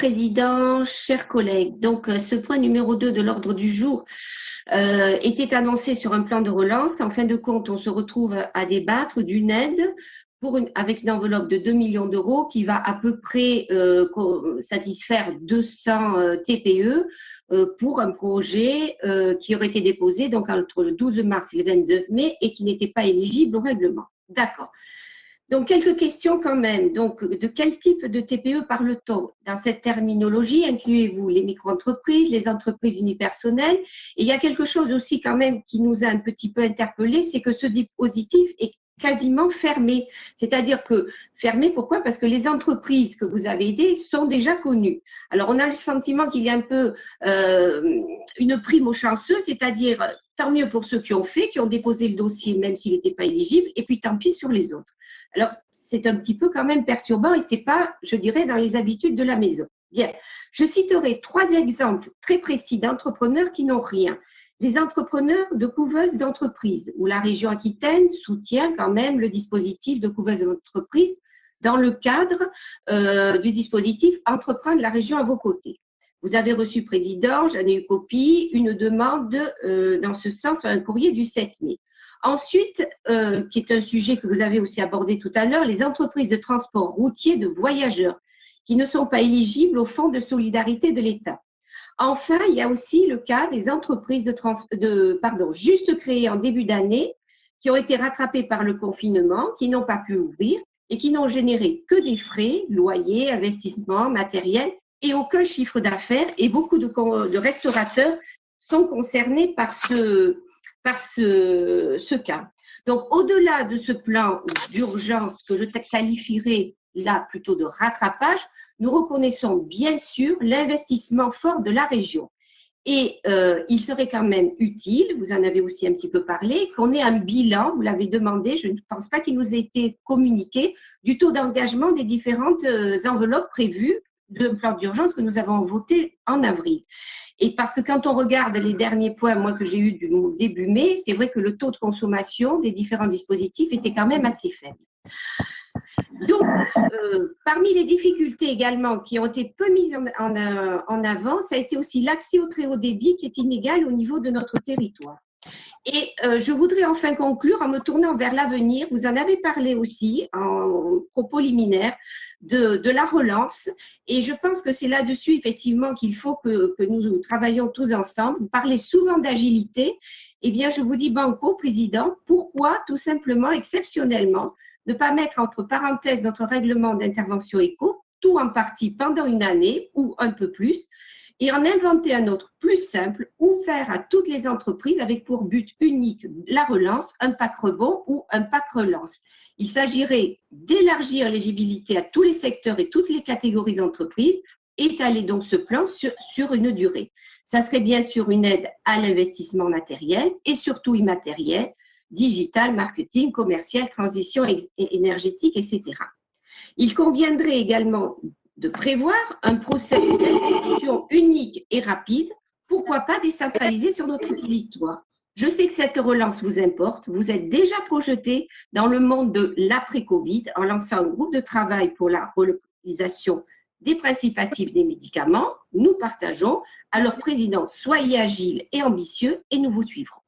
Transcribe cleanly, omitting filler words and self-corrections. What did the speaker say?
Président, chers collègues. Donc, ce point numéro 2 de l'ordre du jour était annoncé sur un plan de relance. En fin de compte, on se retrouve à débattre d'une aide avec une enveloppe de 2 millions d'euros qui va à peu près satisfaire 200 TPE pour un projet qui aurait été déposé donc entre le 12 mars et le 22 mai et qui n'était pas éligible au règlement. D'accord. Donc, quelques questions quand même. Donc, de quel type de TPE parle-t-on? Dans cette terminologie, incluez-vous les micro-entreprises, les entreprises unipersonnelles? Et il y a quelque chose aussi quand même qui nous a un petit peu interpellé, c'est que ce dispositif est quasiment fermé. C'est-à-dire que fermé, pourquoi? Parce que les entreprises que vous avez aidées sont déjà connues. Alors, on a le sentiment qu'il y a un peu une prime aux chanceux, c'est-à-dire tant mieux pour ceux qui ont fait, qui ont déposé le dossier, même s'il n'était pas éligible, et puis tant pis sur les autres. Alors, c'est un petit peu quand même perturbant et ce n'est pas, je dirais, dans les habitudes de la maison. Bien, je citerai 3 exemples très précis d'entrepreneurs qui n'ont rien. Les entrepreneurs de couveuses d'entreprises, où la région Aquitaine soutient quand même le dispositif de couveuse d'entreprise dans le cadre du dispositif Entreprendre la région à vos côtés. Vous avez reçu, Président, j'en ai eu copie, une demande dans ce sens, un courrier du 7 mai. Ensuite, qui est un sujet que vous avez aussi abordé tout à l'heure, les entreprises de transport routier de voyageurs qui ne sont pas éligibles au fonds de solidarité de l'État. Enfin, il y a aussi le cas des entreprises juste créées en début d'année qui ont été rattrapées par le confinement, qui n'ont pas pu ouvrir et qui n'ont généré que des frais, loyers, investissements, matériel et aucun chiffre d'affaires. Et beaucoup de restaurateurs sont concernés par ce cas. Donc, au-delà de ce plan d'urgence que je qualifierais là plutôt de rattrapage, nous reconnaissons bien sûr l'investissement fort de la région. Et il serait quand même utile, vous en avez aussi un petit peu parlé, qu'on ait un bilan, vous l'avez demandé, je ne pense pas qu'il nous ait été communiqué, du taux d'engagement des différentes enveloppes prévues d'un plan d'urgence que nous avons voté en avril. Et parce que quand on regarde les derniers points, moi, que j'ai eu du début mai, c'est vrai que le taux de consommation des différents dispositifs était quand même assez faible. Donc, parmi les difficultés également qui ont été peu mises en avant, ça a été aussi l'accès au très haut débit qui est inégal au niveau de notre territoire. Et je voudrais enfin conclure en me tournant vers l'avenir. Vous en avez parlé aussi en propos liminaire de la relance. Et je pense que c'est là-dessus, effectivement, qu'il faut que nous travaillions tous ensemble. Vous parlez souvent d'agilité. Eh bien, je vous dis banco, Président, pourquoi tout simplement, exceptionnellement, ne pas mettre entre parenthèses notre règlement d'intervention éco, tout en partie pendant une année ou un peu plus, et en inventer un autre plus simple, ouvert à toutes les entreprises avec pour but unique la relance, un pack rebond ou un pack relance. Il s'agirait d'élargir l'éligibilité à tous les secteurs et toutes les catégories d'entreprises, étaler donc ce plan sur une durée. Ça serait bien sûr une aide à l'investissement matériel et surtout immatériel, digital, marketing, commercial, transition énergétique, etc. Il conviendrait également de prévoir un procès d'exécution unique et rapide, pourquoi pas décentralisé sur notre territoire. Je sais que cette relance vous importe, vous êtes déjà projeté dans le monde de l'après-Covid en lançant un groupe de travail pour la relocalisation des principes actifs des médicaments. Nous partageons. Alors, Président, soyez agile et ambitieux et nous vous suivrons.